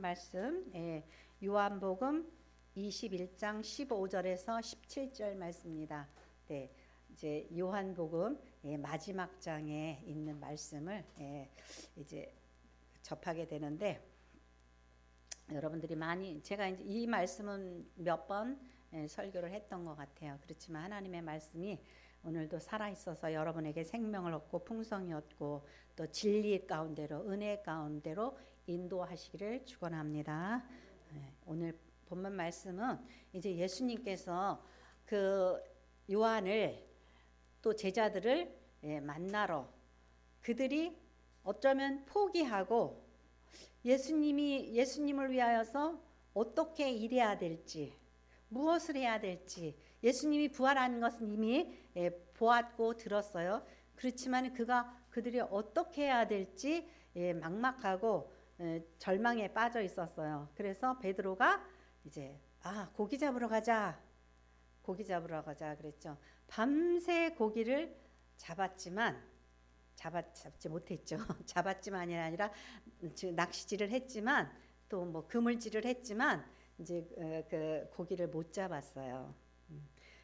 말씀, 요한복음 21장 15절에서 17절 말씀입니다. 네, 이제 요한복음 마지막 장에 있는 말씀을 이제 접하게 되는데, 여러분들이 많이, 제가 이제 이 말씀은 몇 번 설교를 했던 것 같아요. 그렇지만 하나님의 말씀이 오늘도 살아있어서 여러분에게 생명을 얻고 풍성히 얻고 또 진리 가운데로, 은혜 가운데로 인도하시기를 축원합니다. 오늘 본문 말씀은 이제 예수님께서 그 요한을 또 제자들을 만나러, 그들이 어쩌면 포기하고 예수님을 위하여서 어떻게 일해야 될지, 무엇을 해야 될지, 예수님이 부활하는 것은 이미 보았고 들었어요. 그렇지만 그들이 어떻게 해야 될지 막막하고 절망에 빠져 있었어요. 그래서 베드로가 이제 고기 잡으러 가자 그랬죠. 밤새 고기를 잡았지만 잡지 못했죠. 잡았지만이 아니라 낚시질을 했지만 또 뭐 그물질을 했지만 이제 그 고기를 못 잡았어요.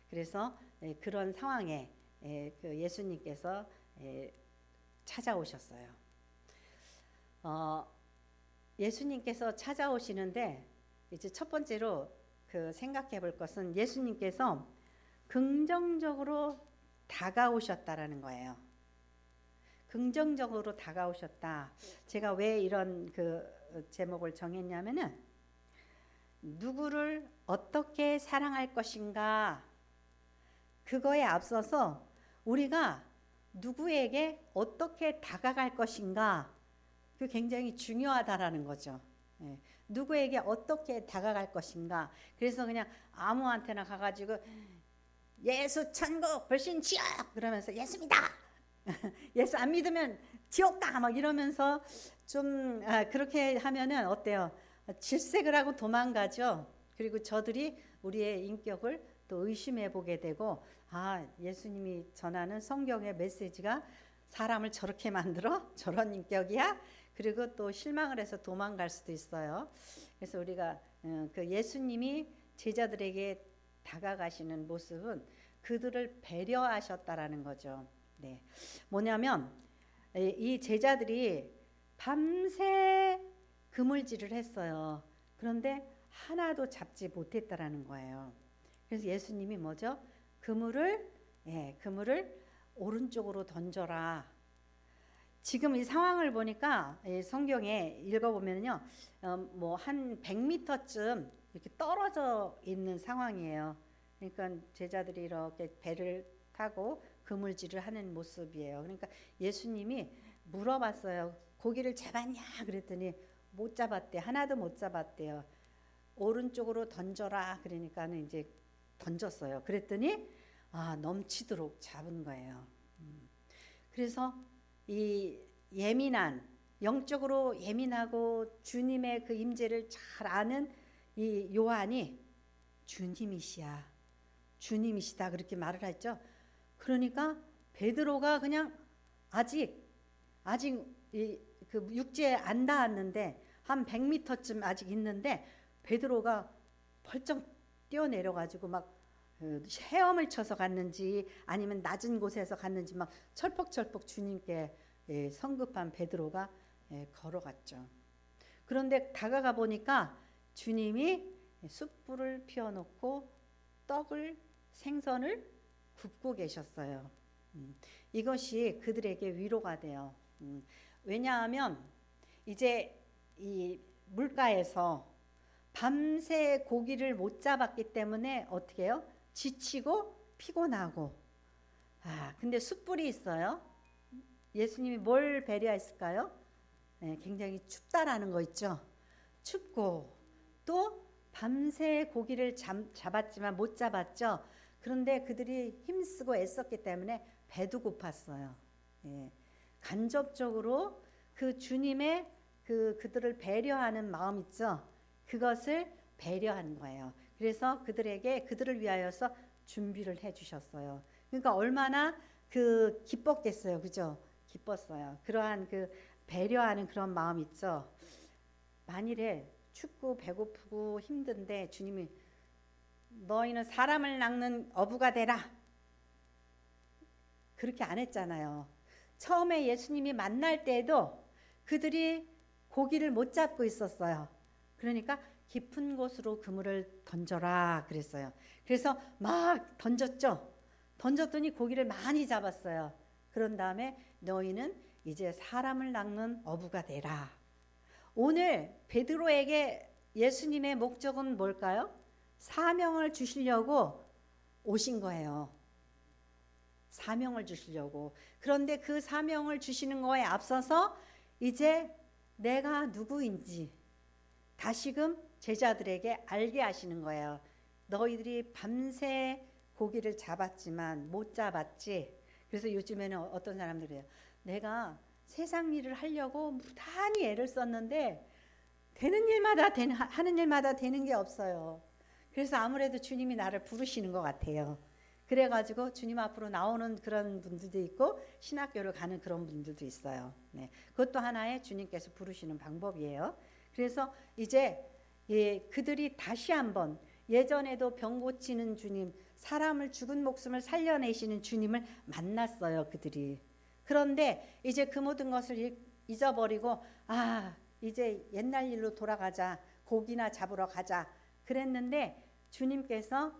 그래서 그런 상황에 그 예수님께서 찾아오셨어요. 예수님께서 찾아오시는데 이제 첫 번째로 그 생각해 볼 것은 예수님께서 긍정적으로 다가오셨다라는 거예요. 긍정적으로 다가오셨다. 제가 왜 이런 그 제목을 정했냐면은, 누구를 어떻게 사랑할 것인가, 그거에 앞서서 우리가 누구에게 어떻게 다가갈 것인가, 그 굉장히 중요하다라는 거죠. 누구에게 어떻게 다가갈 것인가. 그래서 그냥 아무한테나 가가지고 예수 천국 불신 지옥 그러면서 예수입니다. 예수 안 믿으면 지옥 가 막 이러면서 좀 그렇게 하면은 어때요? 질색을 하고 도망가죠. 그리고 저들이 우리의 인격을 또 의심해 보게 되고, 예수님이 전하는 성경의 메시지가 사람을 저렇게 만들어? 저런 인격이야? 그리고 또 실망을 해서 도망갈 수도 있어요. 그래서 우리가 그 예수님이 제자들에게 다가가시는 모습은 그들을 배려하셨다라는 거죠. 네. 뭐냐면 이 제자들이 밤새 그물질을 했어요. 그런데 하나도 잡지 못했다라는 거예요. 그래서 예수님이 뭐죠? 그물을 오른쪽으로 던져라. 지금 이 상황을 보니까 성경에 읽어보면요, 뭐 한 100m쯤 이렇게 떨어져 있는 상황이에요. 그러니까 제자들이 이렇게 배를 타고 그물질을 하는 모습이에요. 그러니까 예수님이 물어봤어요. 고기를 잡았냐? 그랬더니 못 잡았대. 하나도 못 잡았대요. 오른쪽으로 던져라. 그러니까는 이제 던졌어요. 그랬더니 넘치도록 잡은 거예요. 그래서 이 영적으로 예민하고 주님의 그 임재를 잘 아는 이 요한이 주님이시다 그렇게 말을 했죠. 그러니까 베드로가 그냥 아직 그 육지에 안 닿았는데 한 100m쯤 아직 있는데 베드로가 벌쩍 뛰어내려가지고 막 헤엄을 쳐서 갔는지 아니면 낮은 곳에서 갔는지 막 철퍽철퍽 주님께 성급한 베드로가 걸어갔죠. 그런데 다가가 보니까 주님이 숯불을 피워놓고 생선을 굽고 계셨어요. 이것이 그들에게 위로가 돼요. 왜냐하면 이제 이 물가에서 밤새 고기를 못 잡았기 때문에 어떻게 해요? 지치고 피곤하고. 근데 숯불이 있어요. 예수님이 뭘 배려했을까요? 굉장히 춥다라는 거 있죠. 춥고 또 밤새 고기를 잡았지만 못 잡았죠. 그런데 그들이 힘쓰고 애썼기 때문에 배도 고팠어요. 간접적으로 그 주님의 그들을 배려하는 마음 있죠. 그것을 배려한 거예요. 그래서 그들을 위하여서 준비를 해주셨어요. 그러니까 얼마나 기뻤겠어요, 그죠? 기뻤어요. 그러한 그 배려하는 그런 마음 있죠. 만일에 춥고 배고프고 힘든데 주님이 너희는 사람을 낚는 어부가 되라. 그렇게 안 했잖아요. 처음에 예수님이 만날 때에도 그들이 고기를 못 잡고 있었어요. 그러니까 깊은 곳으로 그물을 던져라 그랬어요. 그래서 막 던졌죠. 던졌더니 고기를 많이 잡았어요. 그런 다음에 너희는 이제 사람을 낚는 어부가 되라. 오늘 베드로에게 예수님의 목적은 뭘까요? 사명을 주시려고 오신 거예요. 사명을 주시려고. 그런데 그 사명을 주시는 거에 앞서서 이제 내가 누구인지 다시금 제자들에게 알게 하시는 거예요. 너희들이 밤새 고기를 잡았지만 못 잡았지. 그래서 요즘에는 어떤 사람들이 해요. 내가 세상 일을 하려고 무단히 애를 썼는데 되는 일마다 하는 일마다 되는 게 없어요. 그래서 아무래도 주님이 나를 부르시는 것 같아요. 그래가지고 주님 앞으로 나오는 그런 분들도 있고 신학교를 가는 그런 분들도 있어요. 네, 그것도 하나의 주님께서 부르시는 방법이에요. 그래서 이제 그들이 다시 한번 예전에도 병 고치는 주님, 사람을 죽은 목숨을 살려내시는 주님을 만났어요. 그들이. 그런데 이제 그 모든 것을 잊어버리고 이제 옛날 일로 돌아가자. 고기나 잡으러 가자. 그랬는데 주님께서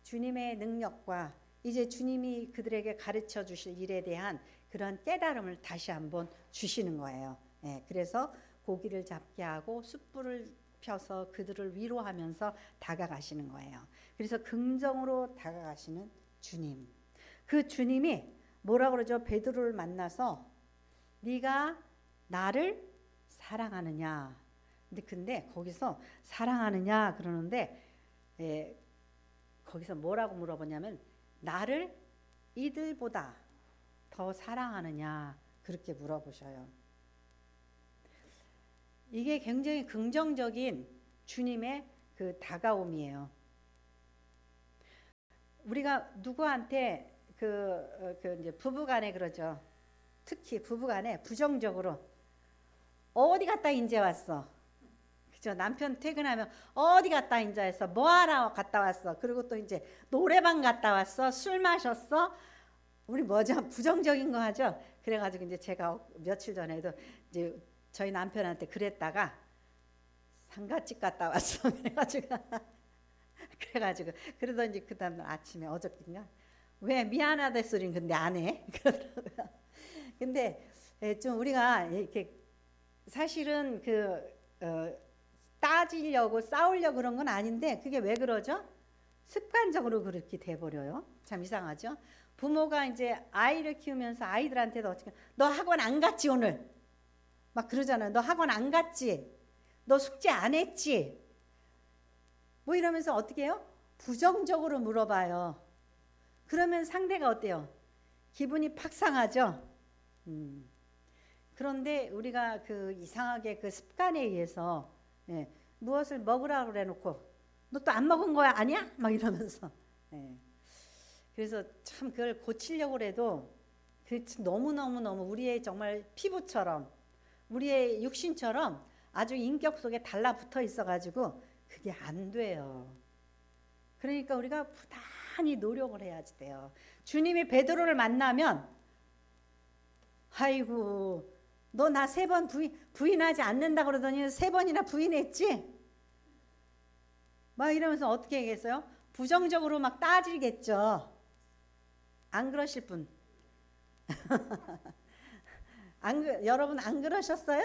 주님의 능력과 이제 주님이 그들에게 가르쳐 주실 일에 대한 그런 깨달음을 다시 한번 주시는 거예요. 네, 그래서 고기를 잡게 하고 숯불을 펴서 그들을 위로하면서 다가가시는 거예요. 그래서 긍정으로 다가가시는 주님. 그 주님이 뭐라 그러죠? 베드로를 만나서 네가 나를 사랑하느냐. 근데 거기서 사랑하느냐 그러는데 거기서 뭐라고 물어보냐면 나를 이들보다 더 사랑하느냐 그렇게 물어보셔요. 이게 굉장히 긍정적인 주님의 그 다가옴이에요. 우리가 누구한테 이제 부부간에 그러죠. 특히 부부간에 부정적으로 어디 갔다 이제 왔어. 그죠? 남편 퇴근하면 어디 갔다 이제 왔어. 뭐하러 갔다 왔어. 그리고 또 이제 노래방 갔다 왔어. 술 마셨어. 우리 뭐죠? 부정적인 거 하죠. 그래가지고 이제 제가 며칠 전에도 이제 저희 남편한테 그랬다가 상가집 갔다 왔어. 그래가지고 그러더니 그 다음날 아침에 어저께인가 왜 미안하다 소리는 근데 안 해. 그러더라고요. 근데 좀 우리가 이렇게 사실은 따지려고 싸우려고 그런 건 아닌데 그게 왜 그러죠? 습관적으로 그렇게 돼버려요. 참 이상하죠. 부모가 이제 아이를 키우면서 아이들한테도 어떻게 너 학원 안 갔지 오늘? 막 그러잖아요. 너 학원 안 갔지? 너 숙제 안 했지? 뭐 이러면서 어떻게 해요? 부정적으로 물어봐요. 그러면 상대가 어때요? 기분이 팍 상하죠? 그런데 우리가 이상하게 그 습관에 의해서 무엇을 먹으라고 그래놓고 너 또 안 먹은 거야? 아니야? 막 이러면서 그래서 참 그걸 고치려고 해도 너무너무 우리의 정말 피부처럼 우리의 육신처럼 아주 인격 속에 달라붙어 있어가지고 그게 안 돼요. 그러니까 우리가 부단히 노력을 해야지 돼요. 주님이 베드로를 만나면 아이고 너 나 3번 부인하지 않는다 그러더니 3번이나 부인했지? 막 이러면서 어떻게 얘기했어요? 부정적으로 막 따지겠죠. 안 그러실 분? 여러분 안 그러셨어요?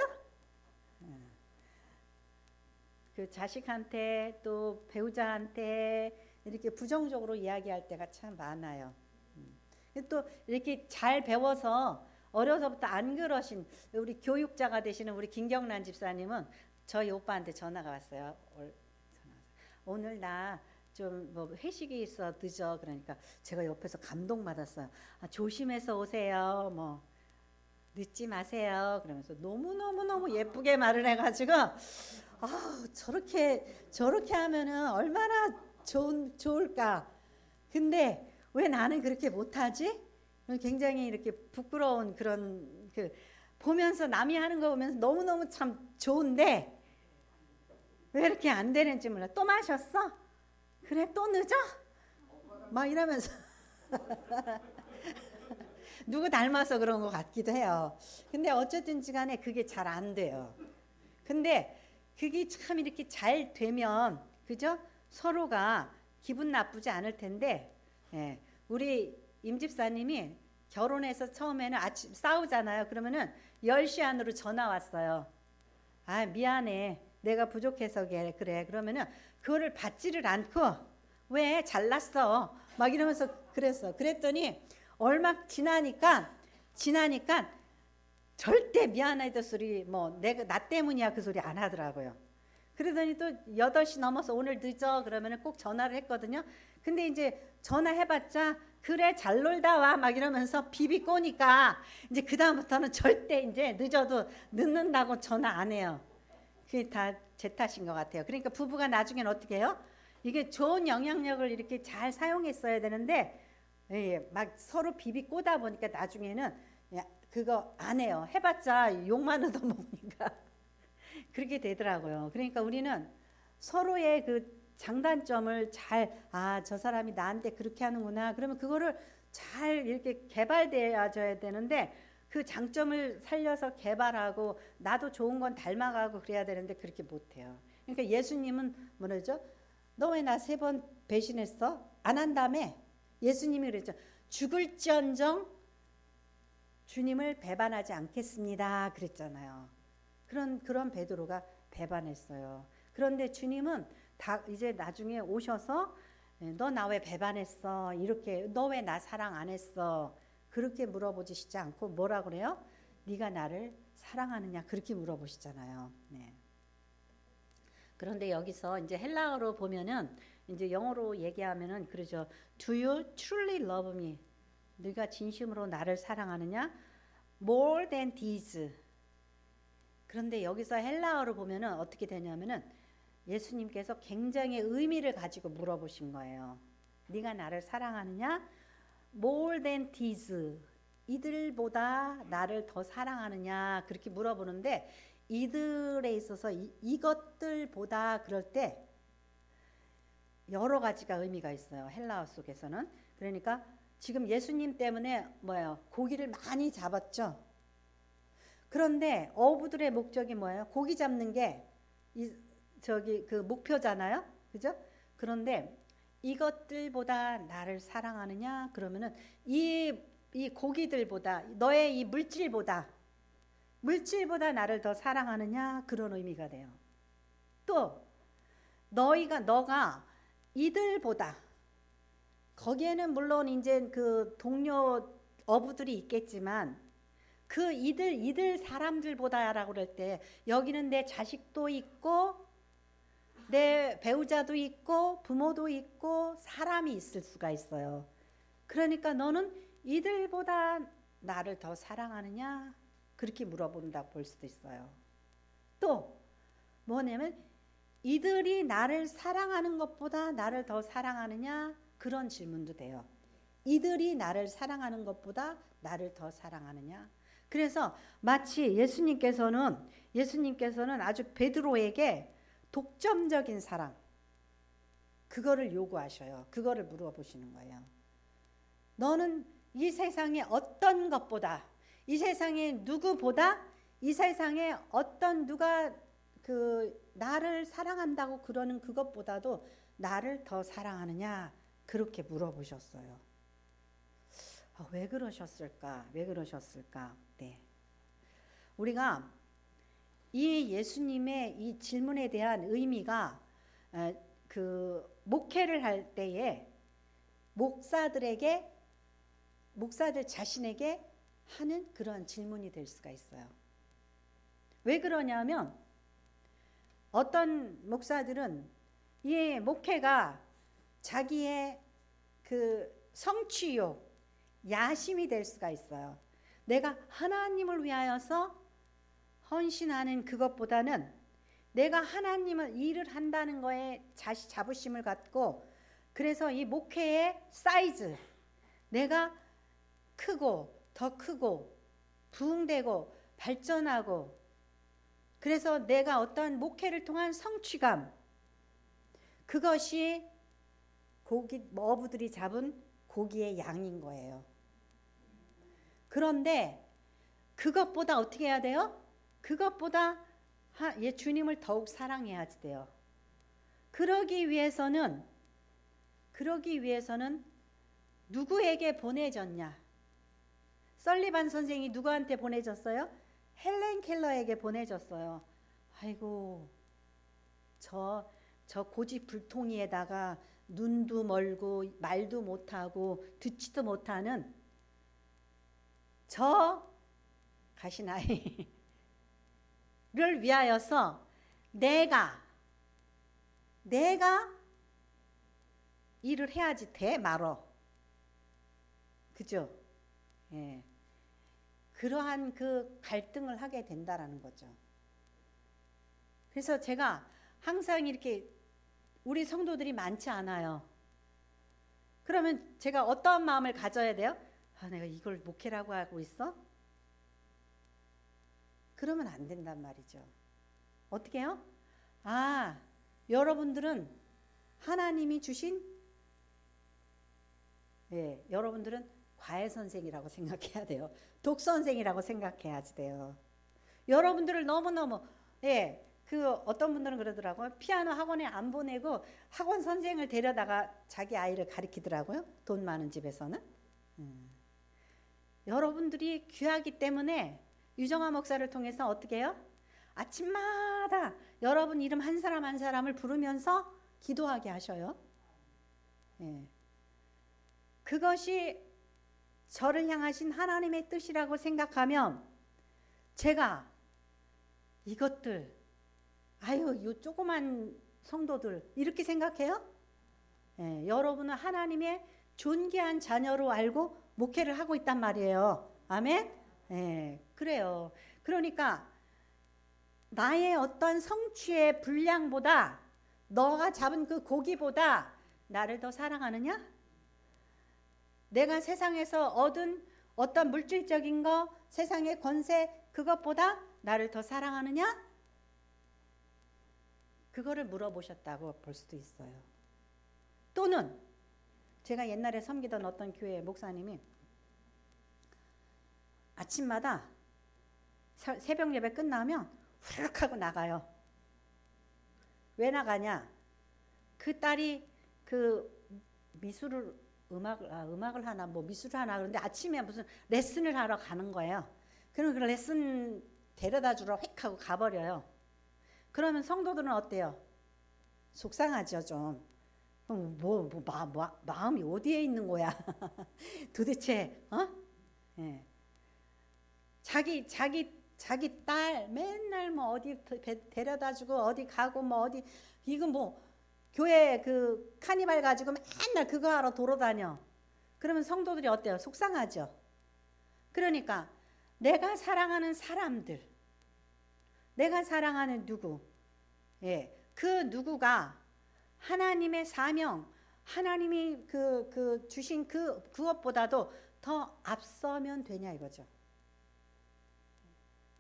그 자식한테 또 배우자한테 이렇게 부정적으로 이야기할 때가 참 많아요. 또 이렇게 잘 배워서 어려서부터 안 그러신 우리 교육자가 되시는 우리 김경란 집사님은 저희 오빠한테 전화가 왔어요. 오늘 나 좀 뭐 회식이 있어 늦어. 그러니까 제가 옆에서 감동받았어요. 조심해서 오세요. 뭐 늦지 마세요. 그러면서 너무 예쁘게 말을 해가지고 저렇게 하면은 얼마나 좋을까. 근데 왜 나는 그렇게 못하지? 굉장히 이렇게 부끄러운 그런 보면서 남이 하는 거 보면서 너무너무 참 좋은데 왜 이렇게 안 되는지 몰라. 또 마셨어? 그래 또 늦어? 막 이러면서 누구 닮아서 그런 것 같기도 해요. 근데 어쨌든지 간에 그게 잘 안 돼요. 근데 그게 참 이렇게 잘 되면 그죠? 서로가 기분 나쁘지 않을 텐데 예, 우리 임집사님이 결혼해서 처음에는 아침 싸우잖아요. 그러면은 10시 안으로 전화 왔어요. 아 미안해 내가 부족해서 그래. 그러면은 그거를 받지를 않고 왜 잘났어 막 이러면서 그랬더니 얼마 지나니까 절대 미안하다 소리 뭐 내가 나 때문이야 그 소리 안 하더라고요. 그러더니 또 8시 넘어서 오늘 늦어 그러면은 꼭 전화를 했거든요. 근데 이제 전화해봤자 그래 잘 놀다 와 막 이러면서 비비 꼬니까 이제 그 다음부터는 절대 이제 늦어도 늦는다고 전화 안 해요. 그게 다 제 탓인 것 같아요. 그러니까 부부가 나중에는 어떻게 해요? 이게 좋은 영향력을 이렇게 잘 사용했어야 되는데 예, 막 서로 비비 꼬다 보니까 나중에는 그거 안 해요. 해봤자 욕만 얻어먹으니까 그렇게 되더라고요. 그러니까 우리는 서로의 그 장단점을 저 사람이 나한테 그렇게 하는구나. 그러면 그거를 잘 이렇게 개발되어야 되는데 그 장점을 살려서 개발하고 나도 좋은 건 닮아가고 그래야 되는데 그렇게 못해요. 그러니까 예수님은 뭐라죠? 너 왜 나 3번 배신했어? 안 한다며? 예수님이 그랬죠. 죽을지언정 주님을 배반하지 않겠습니다. 그랬잖아요. 그런 베드로가 배반했어요. 그런데 주님은 다 이제 나중에 오셔서 너 나 왜 배반했어? 이렇게 너 왜 나 사랑 안 했어? 그렇게 물어보시지 않고 뭐라 그래요? 네가 나를 사랑하느냐 그렇게 물어보시잖아요. 네. 그런데 여기서 이제 헬라어로 보면은 이제 영어로 얘기하면은 그러죠. Do you truly love me? 네가 진심으로 나를 사랑하느냐? More than these. 그런데 여기서 헬라어로 보면은 어떻게 되냐면은 예수님께서 굉장히 의미를 가지고 물어보신 거예요. 네가 나를 사랑하느냐? More than these. 이들보다 나를 더 사랑하느냐? 그렇게 물어보는데 이들에 있어서 이것들보다 그럴 때 여러 가지가 의미가 있어요. 헬라어 속에서는. 그러니까 지금 예수님 때문에 뭐예요? 고기를 많이 잡았죠. 그런데 어부들의 목적이 뭐예요? 고기 잡는 게 그 목표잖아요. 그죠? 그런데 이것들보다 나를 사랑하느냐? 그러면은 이 고기들보다 너의 이 물질보다 나를 더 사랑하느냐? 그런 의미가 돼요. 또 너가 이들보다 거기에는 물론 이제 그 동료 어부들이 있겠지만 그 이들 사람들보다라고 그럴 때 여기는 내 자식도 있고 내 배우자도 있고 부모도 있고 사람이 있을 수가 있어요. 그러니까 너는 이들보다 나를 더 사랑하느냐? 그렇게 물어본다 볼 수도 있어요. 또 뭐냐면 이들이 나를 사랑하는 것보다 나를 더 사랑하느냐? 그런 질문도 돼요. 이들이 나를 사랑하는 것보다 나를 더 사랑하느냐? 그래서 마치 예수님께서는 아주 베드로에게 독점적인 사랑 그거를 요구하셔요. 그거를 물어보시는 거예요. 너는 이 세상의 어떤 것보다 이 세상의 누구보다 이 세상에 어떤 누가 그 나를 사랑한다고 그러는 그것보다도 나를 더 사랑하느냐 그렇게 물어보셨어요. 왜 그러셨을까? 네. 우리가 이 예수님의 이 질문에 대한 의미가 그 목회를 할 때에 목사들 자신에게 하는 그런 질문이 될 수가 있어요. 왜 그러냐면 어떤 목사들은 이 목회가 자기의 그 성취욕, 야심이 될 수가 있어요. 내가 하나님을 위하여서 헌신하는 그것보다는 내가 하나님을 일을 한다는 거에 자부심을 갖고 그래서 이 목회의 사이즈 내가 크고 더 크고 부흥되고 발전하고 그래서 내가 어떠한 목회를 통한 성취감, 그것이 어부들이 잡은 고기의 양인 거예요. 그런데 그것보다 어떻게 해야 돼요? 그것보다 주님을 더욱 사랑해야 돼요. 그러기 위해서는 누구에게 보내졌냐? 설리반 선생이 누구한테 보내졌어요? 헬렌 켈러에게 보내졌어요. 아이고, 저 고집불통이에다가 눈도 멀고 말도 못하고 듣지도 못하는 저 가시나이를 위하여서 내가 일을 해야지 돼 말어. 그죠? 예. 그러한 그 갈등을 하게 된다라는 거죠. 그래서 제가 항상 이렇게 우리 성도들이 많지 않아요. 그러면 제가 어떤 마음을 가져야 돼요? 내가 이걸 목회라고 하고 있어? 그러면 안 된단 말이죠. 어떻게 해요? 여러분들은 하나님이 주신 여러분들은 과외 선생이라고 생각해야 돼요. 독선생이라고 생각해야지 돼요. 여러분들을 너무너무 어떤 분들은 그러더라고요. 피아노 학원에 안 보내고 학원 선생을 데려다가 자기 아이를 가르치더라고요. 돈 많은 집에서는. 여러분들이 귀하기 때문에 유정아 목사를 통해서 어떻게 해요? 아침마다 여러분 이름 한 사람 한 사람을 부르면서 기도하게 하셔요. 그것이 저를 향하신 하나님의 뜻이라고 생각하면 제가 이것들 요 조그만 성도들 이렇게 생각해요? 여러분은 하나님의 존귀한 자녀로 알고 목회를 하고 있단 말이에요. 아멘? 그래요. 그러니까 나의 어떤 성취의 분량보다 너가 잡은 그 고기보다 나를 더 사랑하느냐? 내가 세상에서 얻은 어떤 물질적인 거, 세상의 권세 그것보다 나를 더 사랑하느냐? 그거를 물어보셨다고 볼 수도 있어요. 또는 제가 옛날에 섬기던 어떤 교회 목사님이 아침마다 새벽 예배 끝나면 후루룩 하고 나가요. 왜 나가냐? 그 딸이 음악을 하나 미술을 하나 그런데 아침에 무슨 레슨을 하러 가는 거예요. 그럼 그 레슨 데려다 주러 휙 하고 가버려요. 그러면 성도들은 어때요? 속상하죠 좀. 마음이 어디에 있는 거야? 도대체 자기 딸 맨날 어디 데려다 주고 어디 가고 어디 이거 교회 그 카니발 가지고 맨날 그거 하러 돌아다녀. 그러면 성도들이 어때요? 속상하죠. 그러니까 내가 사랑하는 사람들, 내가 사랑하는 누구, 그 누구가 하나님의 사명, 하나님이 주신 그것보다도 더 앞서면 되냐 이거죠.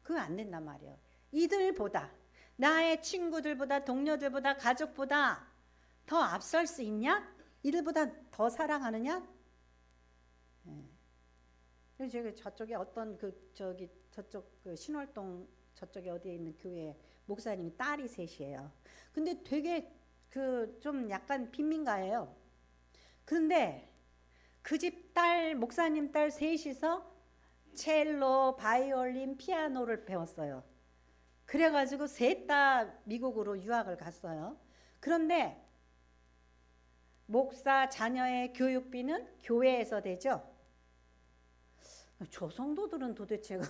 그거 안 된단 말이에요. 이들보다 나의 친구들보다 동료들보다 가족보다 더 앞설 수 있냐? 이들보다 더 사랑하느냐? 그래서 저쪽에 어떤 저쪽 신월동 저쪽에 어디에 있는 교회 목사님이 딸이 셋이에요. 근데 되게 좀 약간 빈민가예요. 그런데 그 집 딸 목사님 딸 셋이서 첼로, 바이올린, 피아노를 배웠어요. 그래가지고 셋 다 미국으로 유학을 갔어요. 그런데 목사 자녀의 교육비는 교회에서 되죠. 저 성도들은 도대체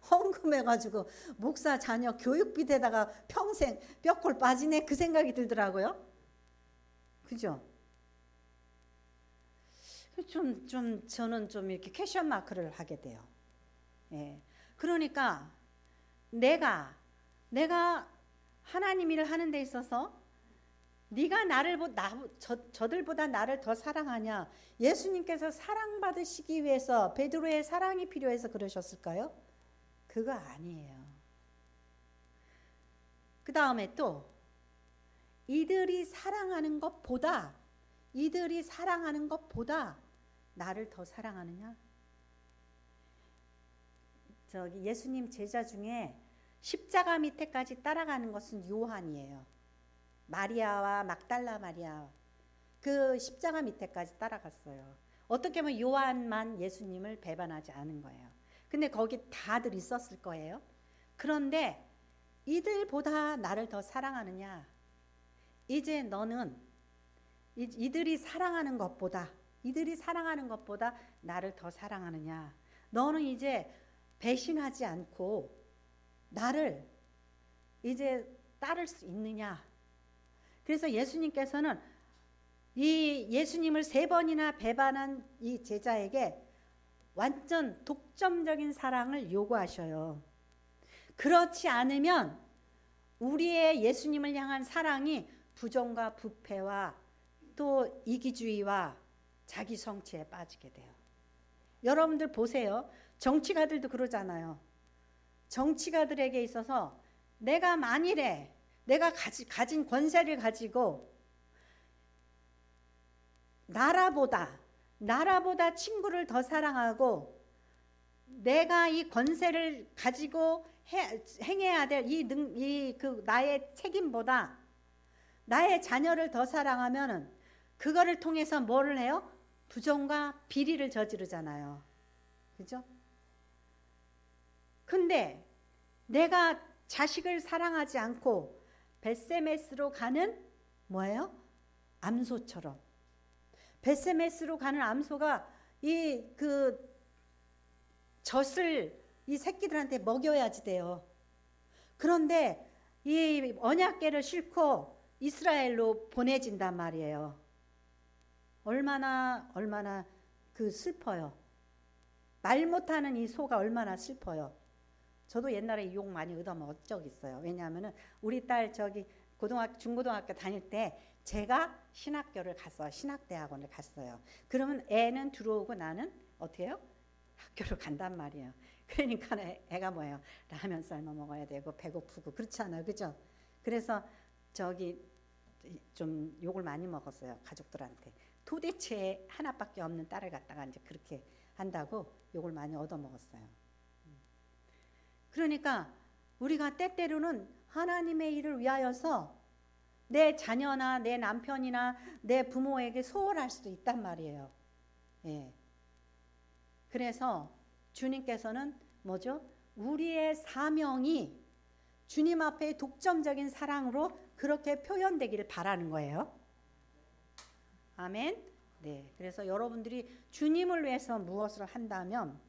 헌금해가지고 목사 자녀 교육비 대다가 평생 뼈골 빠지네 그 생각이 들더라고요. 그죠? 저는 좀 이렇게 퀘션 마크를 하게 돼요. 그러니까 내가 하나님 일을 하는 데 있어서 네가 저들보다 나를 더 사랑하냐? 예수님께서 사랑받으시기 위해서 베드로의 사랑이 필요해서 그러셨을까요? 그거 아니에요. 그 다음에 또 이들이 사랑하는 것보다 나를 더 사랑하느냐? 저기 예수님 제자 중에 십자가 밑에까지 따라가는 것은 요한이에요. 마리아와 막달라 마리아, 그 십자가 밑에까지 따라갔어요. 어떻게 보면 요한만 예수님을 배반하지 않은 거예요. 근데 거기 다들 있었을 거예요. 그런데 이들보다 나를 더 사랑하느냐? 이제 너는 이들이 사랑하는 것보다 나를 더 사랑하느냐? 너는 이제 배신하지 않고 나를 이제 따를 수 있느냐? 그래서 예수님께서는 이 예수님을 3번이나 배반한 이 제자에게 완전 독점적인 사랑을 요구하셔요. 그렇지 않으면 우리의 예수님을 향한 사랑이 부정과 부패와 또 이기주의와 자기 성취에 빠지게 돼요. 여러분들 보세요. 정치가들도 그러잖아요. 정치가들에게 있어서 내가 만일에 내가 가진 권세를 가지고 나라보다 친구를 더 사랑하고 내가 이 권세를 가지고 행해야 될 나의 책임보다 나의 자녀를 더 사랑하면은 그거를 통해서 뭐를 해요? 부정과 비리를 저지르잖아요. 그죠? 근데 내가 자식을 사랑하지 않고 벳세메스로 가는 뭐예요? 암소처럼. 벳세메스로 가는 암소가 젖을 이 새끼들한테 먹여야지 돼요. 그런데 이 언약궤를 싣고 이스라엘로 보내진단 말이에요. 얼마나 슬퍼요. 말 못하는 이 소가 얼마나 슬퍼요. 저도 옛날에 욕 많이 얻어먹은 적 있어요. 왜냐하면은 우리 딸 중고등학교 다닐 때 제가 신학대학원을 갔어요. 그러면 애는 들어오고 나는 어떻게 해요? 학교를 간단 말이에요. 그러니까 애가 뭐예요? 라면 삶아 먹어야 되고 배고프고 그렇잖아요. 그죠? 그래서 좀 욕을 많이 먹었어요. 가족들한테. 도대체 하나밖에 없는 딸을 갖다가 이제 그렇게 한다고 욕을 많이 얻어먹었어요. 그러니까 우리가 때때로는 하나님의 일을 위하여서 내 자녀나 내 남편이나 내 부모에게 소홀할 수도 있단 말이에요. 예. 그래서 주님께서는 뭐죠? 우리의 사명이 주님 앞에 독점적인 사랑으로 그렇게 표현되기를 바라는 거예요. 아멘. 네. 그래서 여러분들이 주님을 위해서 무엇을 한다면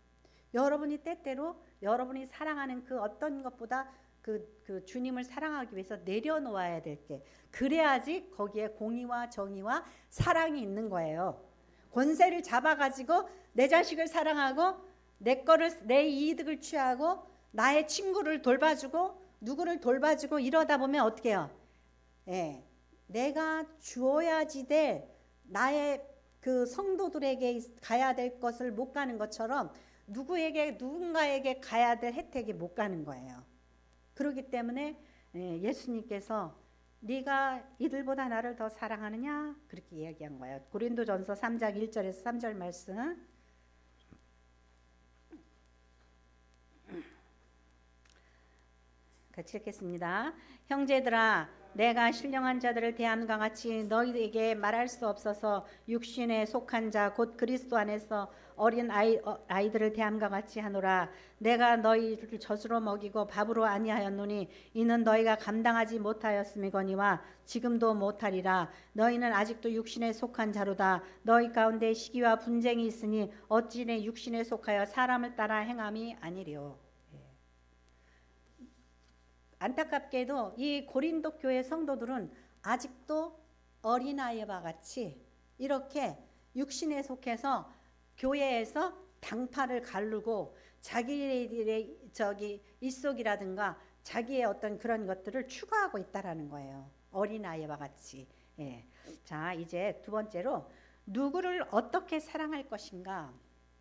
여러분이 때때로 여러분이 사랑하는 그 어떤 것보다 그 주님을 사랑하기 위해서 내려놓아야 될 게, 그래야지 거기에 공의와 정의와 사랑이 있는 거예요. 권세를 잡아가지고 내 자식을 사랑하고 내 이득을 취하고 나의 친구를 돌봐주고 누구를 돌봐주고 이러다 보면 어떻게 해요? 예, 내가 주어야지 될 나의 그 성도들에게 가야 될 것을 못 가는 것처럼 누군가에게 가야 될 혜택이 못 가는 거예요. 그렇기 때문에 예수님께서 네가 이들보다 나를 더 사랑하느냐? 그렇게 이야기한 거예요. 고린도전서 3장 1절에서 3절 말씀. 같이 읽겠습니다. 형제들아, 내가 신령한 자들을 대함과 같이 너희에게 말할 수 없어서 육신에 속한 자 곧 그리스도 안에서 어린 아이들을 대함과 같이 하노라. 내가 너희를 젖으로 먹이고 밥으로 아니하였노니 이는 너희가 감당하지 못하였음이거니와 지금도 못하리라. 너희는 아직도 육신에 속한 자로다. 너희 가운데 시기와 분쟁이 있으니 어찌 내 육신에 속하여 사람을 따라 행함이 아니리요. 안타깝게도 이 고린도 교회 성도들은 아직도 어린아이와 같이 이렇게 육신에 속해서 교회에서 당파를 가르고 자기들의 일속이라든가 자기의 어떤 그런 것들을 추구하고 있다라는 거예요. 어린아이와 같이. 예. 자, 이제 두 번째로 누구를 어떻게 사랑할 것인가.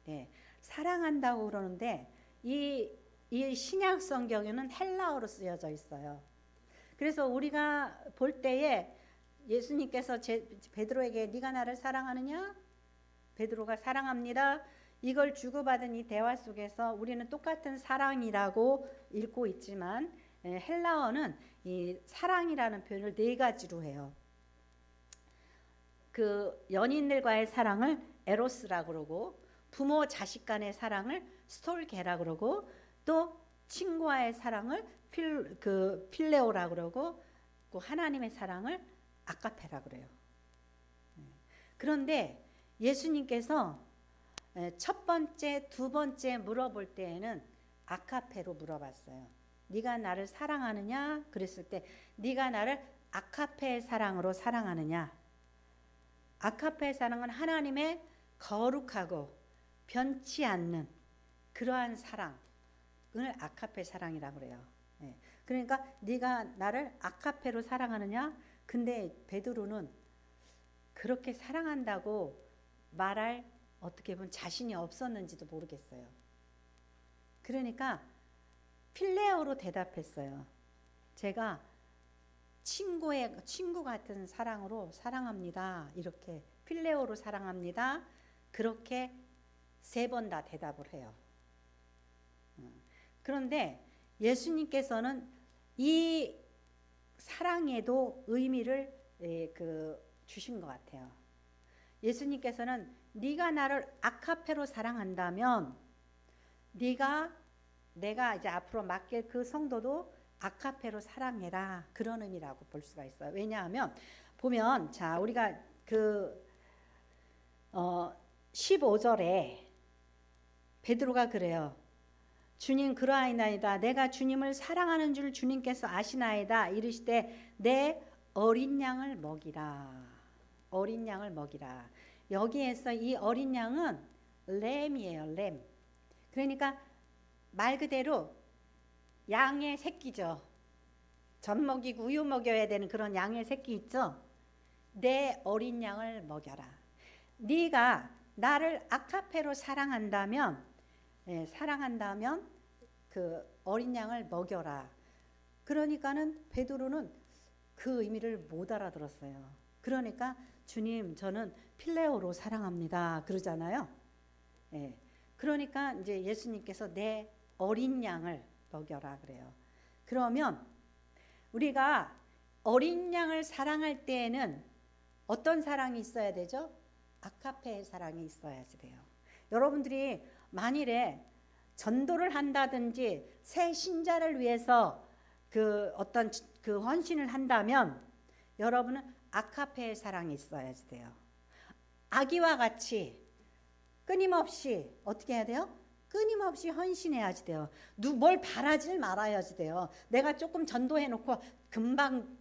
예. 사랑한다고 그러는데 이 신약 성경에는 헬라어로 쓰여져 있어요. 그래서 우리가 볼 때에 예수님께서 베드로에게 네가 나를 사랑하느냐? 베드로가 사랑합니다. 이걸 주고받은 이 대화 속에서 우리는 똑같은 사랑이라고 읽고 있지만 헬라어는 이 사랑이라는 표현을 네 가지로 해요. 그 연인들과의 사랑을 에로스라 그러고, 부모 자식 간의 사랑을 스톨게라 그러고, 또 친구와의 사랑을 필레오라 그러고, 또 하나님의 사랑을 아가페라 그래요. 그런데 예수님께서 첫 번째, 두 번째 물어볼 때에는 아가페로 물어봤어요. 네가 나를 사랑하느냐? 그랬을 때 네가 나를 아가페의 사랑으로 사랑하느냐? 아가페의 사랑은 하나님의 거룩하고 변치 않는 그러한 사랑을 아가페 사랑이라고 그래요. 그러니까 네가 나를 아가페로 사랑하느냐? 근데 베드로는 그렇게 사랑한다고 말할 어떻게 보면 자신이 없었는지도 모르겠어요. 그러니까 필레오로 대답했어요. 제가 친구 같은 사랑으로 사랑합니다. 이렇게 필레오로 사랑합니다. 그렇게 3번 다 대답을 해요. 그런데 예수님께서는 이 사랑에도 의미를 주신 것 같아요. 예수님께서는 네가 나를 아가페로 사랑한다면 내가 이제 앞으로 맡길 그 성도도 아가페로 사랑해라, 그런 의미라고 볼 수가 있어요. 왜냐하면 보면 자 우리가 15절에 베드로가 그래요. 주님 그러하이나이다. 내가 주님을 사랑하는 줄 주님께서 아시나이다. 이르시되 내 어린 양을 먹이라. 어린 양을 먹이라. 여기에서 이 어린 양은 램이에요. 램. 그러니까 말 그대로 양의 새끼죠. 젖 먹이고 우유 먹여야 되는 그런 양의 새끼 있죠. 내 어린 양을 먹여라. 네가 나를 아가페로 사랑한다면 그 어린 양을 먹여라. 그러니까는 베드로는 그 의미를 못 알아들었어요. 그러니까 주님 저는 필레오로 사랑합니다 그러잖아요. 그러니까 이제 예수님께서 내 어린 양을 먹여라 그래요. 그러면 우리가 어린 양을 사랑할 때에는 어떤 사랑이 있어야 되죠? 아가페의 사랑이 있어야지 돼요. 여러분들이 만일에 전도를 한다든지 새 신자를 위해서 어떤 헌신을 한다면 여러분은 아가페의 사랑이 있어야지 돼요. 아기와 같이 끊임없이 어떻게 해야 돼요? 끊임없이 헌신해야지 돼요. 뭘 바라질 말아야지 돼요. 내가 조금 전도해놓고 금방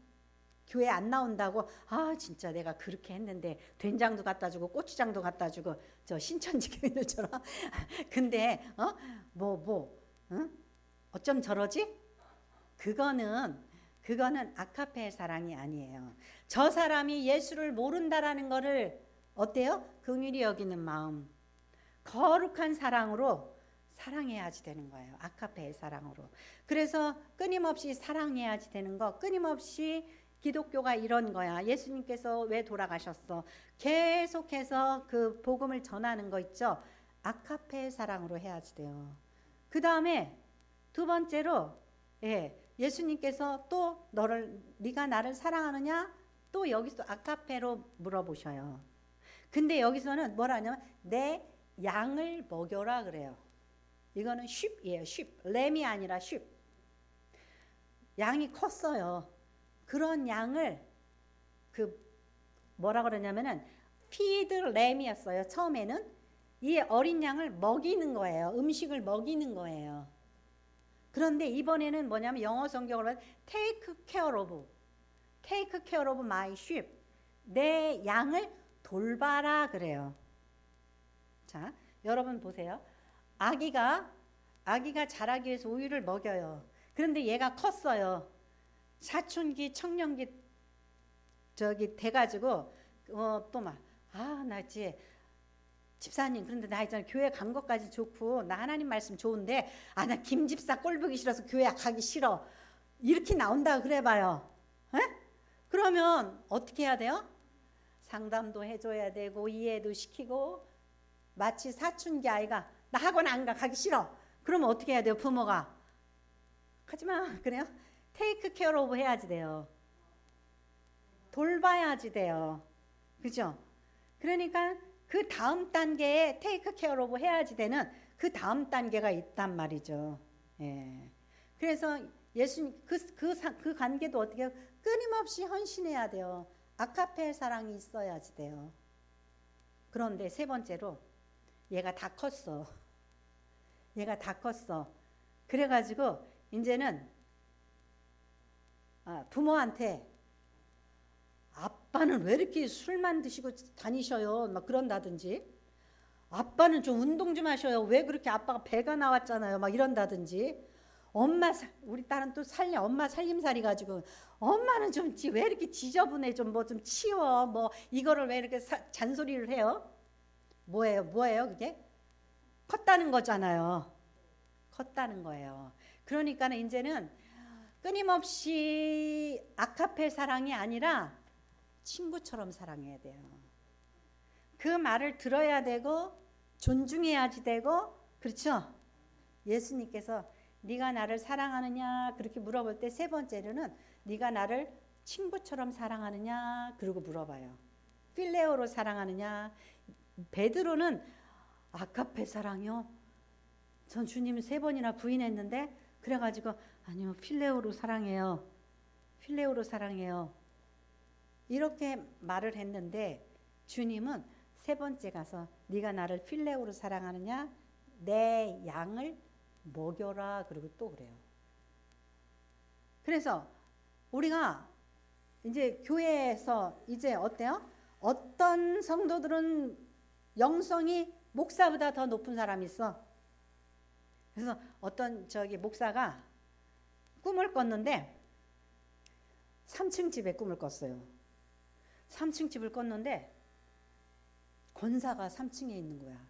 교회 안 나온다고 진짜 내가 그렇게 했는데 된장도 갖다 주고 고추장도 갖다 주고 저 신천지 교인들처럼 근데 어쩜 저러지? 그거는 아가페의 사랑이 아니에요. 저 사람이 예수를 모른다라는 거를 어때요? 긍휼히 여기는 마음, 거룩한 사랑으로 사랑해야지 되는 거예요. 아가페의 사랑으로. 그래서 끊임없이 사랑해야지 되는 거, 끊임없이 기독교가 이런 거야. 예수님께서 왜 돌아가셨어? 계속해서 그 복음을 전하는 거 있죠. 아가페의 사랑으로 해야지 돼요. 그 다음에 두 번째로 예수님께서 또 네가 나를 사랑하느냐? 또 여기서 아가페로 물어보셔요. 근데 여기서는 뭐라 하냐면 내 양을 먹여라 그래요. 이거는 쉽이에요. 쉽. 램이 아니라 쉽. 양이 컸어요. 그런 양을 뭐라 그러냐면은 피드 램이었어요. 처음에는 이 어린 양을 먹이는 거예요. 음식을 먹이는 거예요. 그런데 이번에는 뭐냐면 영어 성경으로 보면 take care of my sheep. 내 양을 돌봐라 그래요. 자, 여러분 보세요. 아기가 자라기 위해서 우유를 먹여요. 그런데 얘가 컸어요. 사춘기, 청년기 돼가지고 또 막 나 이제 집사님 그런데 나 있잖아 교회 간 것까지 좋고 나 하나님 말씀 좋은데 나 김집사 꼴 보기 싫어서 교회 가기 싫어. 이렇게 나온다 그래봐요. 에? 그러면 어떻게 해야 돼요? 상담도 해줘야 되고 이해도 시키고. 마치 사춘기 아이가 나 학원 안 가, 가기 싫어. 그러면 어떻게 해야 돼요? 부모가 하지마 그래요? 테이크 케어 오브 해야지 돼요. 돌봐야지 돼요. 그죠? 그러니까 그 다음 단계에 테이크 케어 오브 해야지 되는 그 다음 단계가 있단 말이죠. 예. 그래서 예수님 그 관계도 어떻게 해요? 끊임없이 헌신해야 돼요. 아카페 사랑이 있어야지 돼요. 그런데 세 번째로 얘가 다 컸어. 얘가 다 컸어. 그래가지고 이제는 부모한테 아빠는 왜 이렇게 술만 드시고 다니셔요? 막 그런다든지. 아빠는 좀 운동 좀 하셔요. 왜 그렇게 아빠가 배가 나왔잖아요. 막 이런다든지. 우리 딸은 또 엄마 살림살이 가지고 엄마는 좀 왜 이렇게 지저분해 좀 뭐 좀 치워 뭐 이거를 왜 이렇게 잔소리를 해요? 뭐예요 그게? 컸다는 거잖아요. 컸다는 거예요. 그러니까 이제는 끊임없이 아카페 사랑이 아니라 친구처럼 사랑해야 돼요. 그 말을 들어야 되고 존중해야지 되고. 그렇죠? 예수님께서 네가 나를 사랑하느냐 그렇게 물어볼 때 세 번째로는 네가 나를 친구처럼 사랑하느냐 그러고 물어봐요. 필레오로 사랑하느냐. 베드로는 아카페 사랑이요? 전 주님 3번이나 부인했는데 그래가지고 아니요 필레오로 사랑해요. 필레오로 사랑해요. 이렇게 말을 했는데 주님은 세 번째 가서 네가 나를 필레오로 사랑하느냐 내 양을 먹여라 그러고 또 그래요. 그래서 우리가 이제 교회에서 이제 어때요? 어떤 성도들은 영성이 목사보다 더 높은 사람이 있어. 그래서 어떤 목사가 꿈을 꿨는데 3층 집에 꿈을 꿨어요. 3층 집을 꿨는데 권사가 3층에 있는 거야.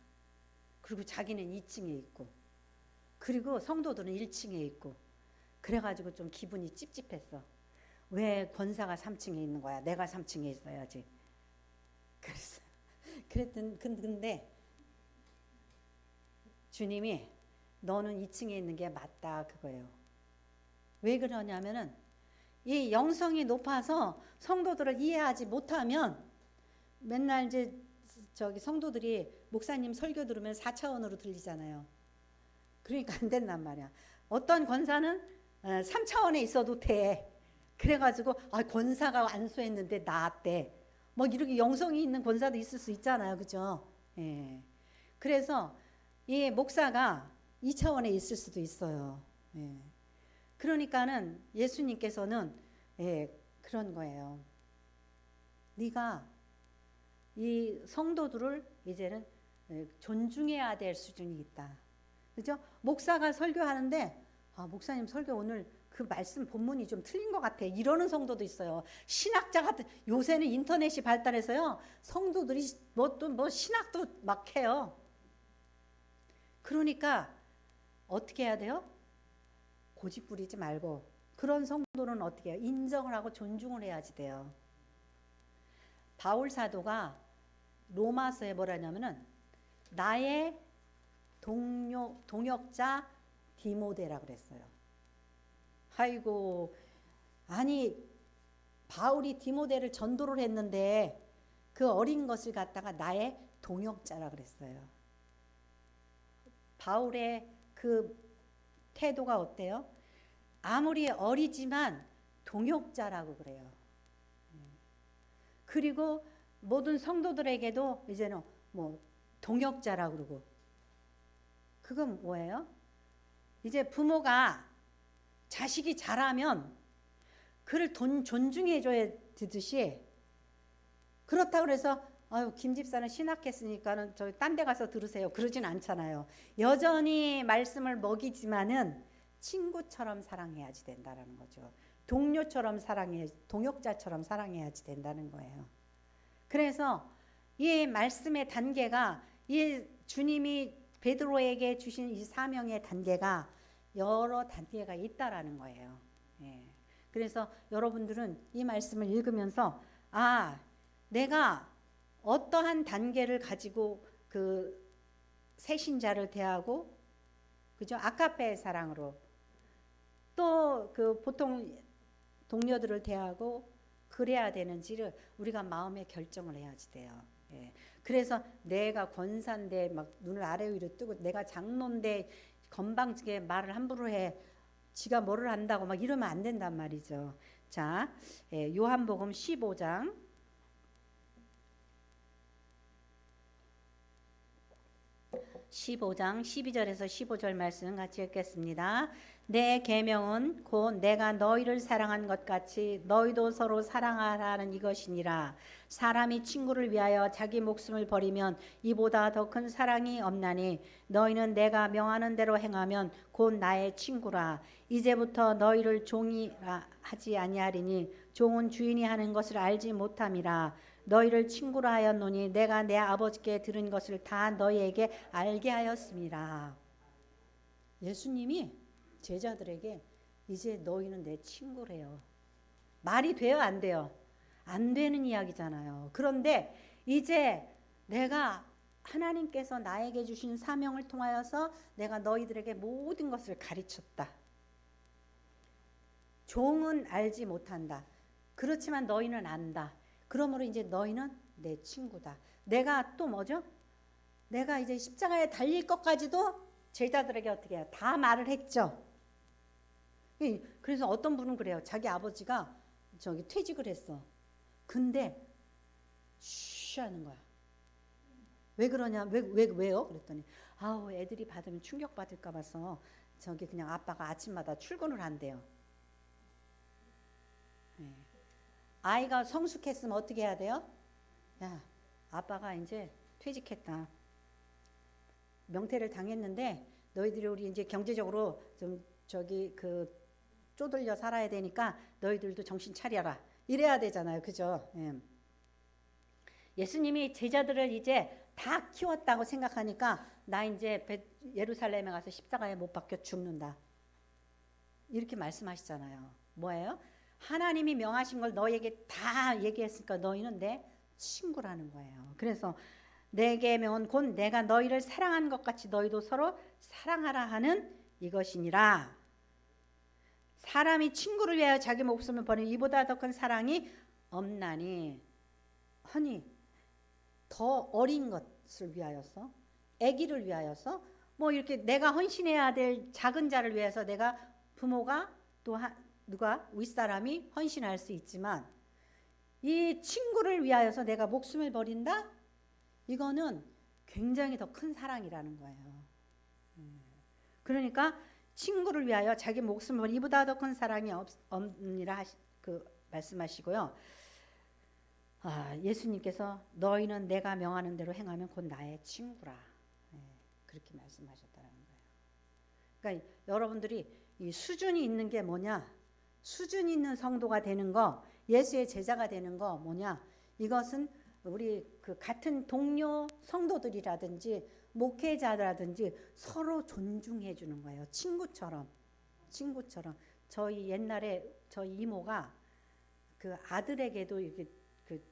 그리고 자기는 2층에 있고 그리고 성도들은 1층에 있고. 그래가지고 좀 기분이 찝찝했어. 왜 권사가 3층에 있는 거야? 내가 3층에 있어야지. 근데 주님이 너는 2층에 있는 게 맞다 그거예요. 왜 그러냐면은 이 영성이 높아서 성도들을 이해하지 못하면 맨날 이제 성도들이 목사님 설교 들으면 4차원으로 들리잖아요. 그러니까 안 된단 말이야. 어떤 권사는 3차원에 있어도 돼. 그래가지고 권사가 안수했는데 나았대. 뭐 이렇게 영성이 있는 권사도 있을 수 있잖아요. 그죠? 예. 그래서 이 목사가 2차원에 있을 수도 있어요. 예. 그러니까는 예수님께서는 그런 거예요. 네가 이 성도들을 이제는 존중해야 될 수준이 있다. 그죠? 목사가 설교하는데 목사님 설교 오늘 그 말씀 본문이 좀 틀린 것 같아 이러는 성도도 있어요. 신학자 같은 요새는 인터넷이 발달해서요 성도들이 뭐 신학도 막 해요. 그러니까 어떻게 해야 돼요? 고집 부리지 말고 그런 성도는 어떻게 해요? 인정을 하고 존중을 해야지 돼요. 바울 사도가 로마서에 뭐라냐면은 나의 동역자 디모데라 그랬어요. 아이고 아니 바울이 디모데를 전도를 했는데 그 어린 것을 갖다가 나의 동역자라 그랬어요. 바울의 그 태도가 어때요? 아무리 어리지만 동역자라고 그래요. 그리고 모든 성도들에게도 이제는 뭐 동역자라고 그러고. 그건 뭐예요? 이제 부모가 자식이 잘하면 그를 존중해 줘야 되듯이 그렇다고 해서 김 집사는 신학했으니까는 저기 딴 데 가서 들으세요. 그러진 않잖아요. 여전히 말씀을 먹이지만은 친구처럼 사랑해야지 된다는 거죠. 동료처럼 동역자처럼 사랑해야지 된다는 거예요. 그래서 이 말씀의 단계가 이 주님이 베드로에게 주신 이 사명의 단계가 여러 단계가 있다라는 거예요. 예. 그래서 여러분들은 이 말씀을 읽으면서 내가 어떠한 단계를 가지고 그 새신자를 대하고 그죠? 아가페의 사랑으로 또 그 보통 동료들을 대하고 그래야 되는지를 우리가 마음에 결정을 해야지 돼요. 예. 그래서 내가 권사인데 막 눈을 아래 위로 뜨고 내가 장로인데 건방지게 말을 함부로 해. 지가 뭐를 안다고 막 이러면 안 된단 말이죠. 자, 요한복음 15장 12절에서 15절 말씀 같이 읽겠습니다. 내 계명은 곧 내가 너희를 사랑한 것 같이 너희도 서로 사랑하라는 이것이니라. 사람이 친구를 위하여 자기 목숨을 버리면 이보다 더 큰 사랑이 없나니 너희는 내가 명하는 대로 행하면 곧 나의 친구라. 이제부터 너희를 종이라 하지 아니하리니 종은 주인이 하는 것을 알지 못함이라. 너희를 친구라 하였노니 내가 내 아버지께 들은 것을 다 너희에게 알게 하였습니다. 예수님이 제자들에게 이제 너희는 내 친구래요. 말이 돼요, 안 돼요? 안 되는 이야기잖아요. 그런데 이제 내가 하나님께서 나에게 주신 사명을 통하여서 내가 너희들에게 모든 것을 가르쳤다. 종은 알지 못한다. 그렇지만 너희는 안다. 그러므로 이제 너희는 내 친구다. 내가 또 뭐죠? 내가 이제 십자가에 달릴 것까지도 제자들에게 어떻게 해요? 다 말을 했죠. 그래서 어떤 분은 그래요. 자기 아버지가 저기 퇴직을 했어. 근데 쉬 하는 거야. 왜 그러냐? 왜요? 그랬더니 애들이 받으면 충격받을까 봐서 저기 그냥 아빠가 아침마다 출근을 한대요. 아이가 성숙했으면 어떻게 해야 돼요? 야, 아빠가 이제 퇴직했다. 명퇴를 당했는데 너희들이 우리 이제 경제적으로 좀 저기 그 쪼들려 살아야 되니까 너희들도 정신 차려라. 이래야 되잖아요. 그죠? 예. 예수님이 제자들을 이제 다 키웠다고 생각하니까 나 이제 예루살렘에 가서 십자가에 못 박혀 죽는다. 이렇게 말씀하시잖아요. 뭐예요? 하나님이 명하신 걸 너에게 다 얘기했으니까 너희는 내 친구라는 거예요. 그래서 내 계명은 곧 내가 너희를 사랑한 것 같이 너희도 서로 사랑하라 하는 이것이니라. 사람이 친구를 위하여 자기 목숨을 버리는 이보다 더 큰 사랑이 없나니. 허니 더 어린 것을 위하여서, 아기를 위하여서, 뭐 이렇게 내가 헌신해야 될 작은 자를 위해서 내가 부모가 또 누가 윗사람이 헌신할 수 있지만 이 친구를 위하여서 내가 목숨을 버린다? 이거는 굉장히 더 큰 사랑이라는 거예요. 그러니까 친구를 위하여 자기 목숨을 버린 이보다 더 큰 사랑이 없느니라 말씀하시고요. 예수님께서 너희는 내가 명하는 대로 행하면 곧 나의 친구라. 그렇게 말씀하셨다는 거예요. 그러니까 여러분들이 이 수준이 있는 게 뭐냐? 수준 있는 성도가 되는 거, 예수의 제자가 되는 거 뭐냐? 이것은 우리 그 같은 동료 성도들이라든지 목회자라든지 서로 존중해 주는 거예요. 친구처럼. 저희 옛날에 저희 이모가 그 아들에게도 이렇게 그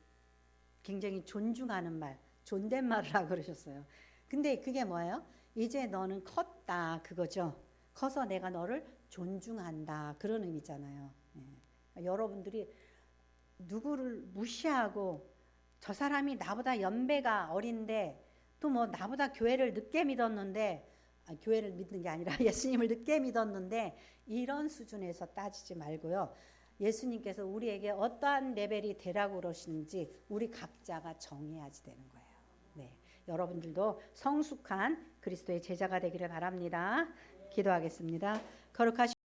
굉장히 존중하는 말, 존댓말을 하고 그러셨어요. 근데 그게 뭐예요? 이제 너는 컸다 그거죠. 커서 내가 너를 존중한다 그런 의미잖아요. 여러분들이 누구를 무시하고 저 사람이 나보다 연배가 어린데 또 뭐 나보다 교회를 늦게 믿었는데 교회를 믿는 게 아니라 예수님을 늦게 믿었는데 이런 수준에서 따지지 말고요. 예수님께서 우리에게 어떠한 레벨이 되라고 그러시는지 우리 각자가 정해야지 되는 거예요. 네, 여러분들도 성숙한 그리스도의 제자가 되기를 바랍니다. 기도하겠습니다. 거룩하신